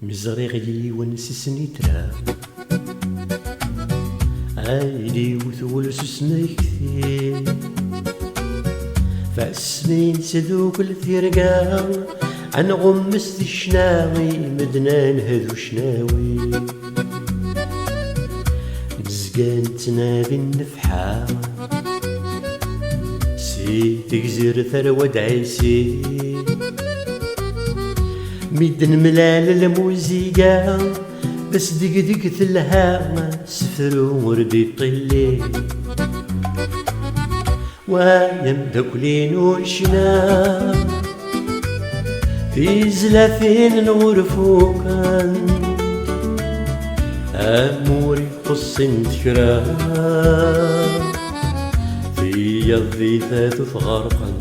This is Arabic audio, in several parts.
مزريغلي ونسسني ترى عايلي وثول سسني كثير فاسنين سدوك الثيرقا عن غمست الشناوي مدنان هذو شناوي مزقان تنابي النفحة سي تجزر ثروة عيسي ميدن ملال الموزيكا بس دق ثلها سفر وردي طلي ويم داكلين وشنا في زلافين نغرفوكا أموري خصن تكرا في يضي ثاث غرقا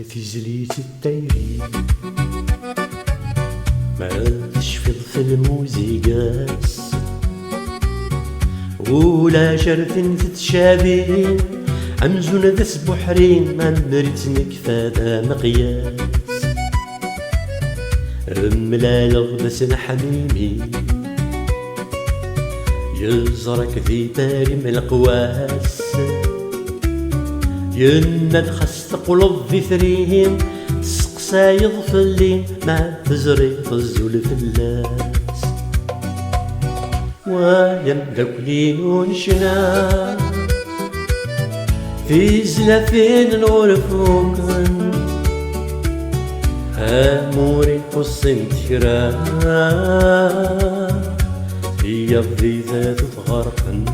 في زليت التايري ما تشفض في الموزيقاس ولا شرف تتشابه عمزون ذس بحرين ما مرتنك فاذا مقياس رملا لغبس حميمي يزرك ذي بارم القواس يند خست قلب ذي ثريهم تسقسا يضفلين ما تزري الزول في اللاس ويمدكلين ونشنا في زلافين نغرفوكن اموري قصن تكرا هي ذي ذات غرقا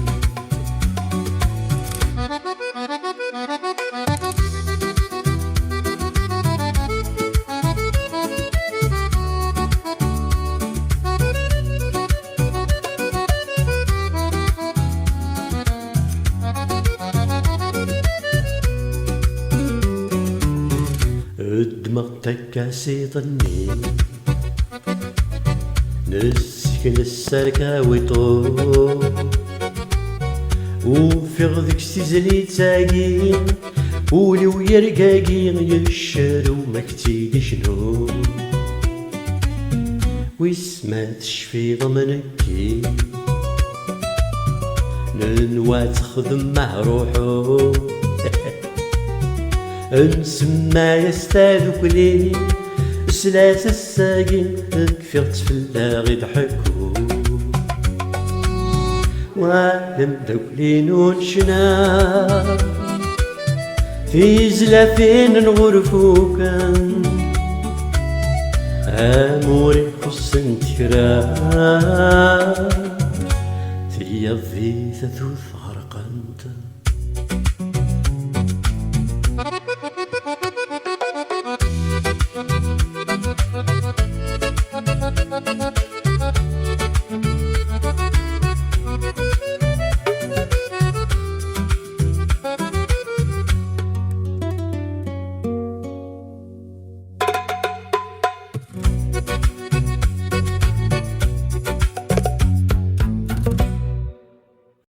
الدماغ تكاسي ظني نسكن السركة ويطو وفي غذك ستزلي تاقين ولي ويرقاقين يشارو مكتي شنو ويسما تشفي ضمنكي ننوى تخدم مع روحو نسمى يستاذ كلي سلاس الساقين كفرت في اللاغي ضحكو ولم داكلين ونشنا في زلافين نغرفوكا اموري خصن تكرا في يضي ثثوث غرقنت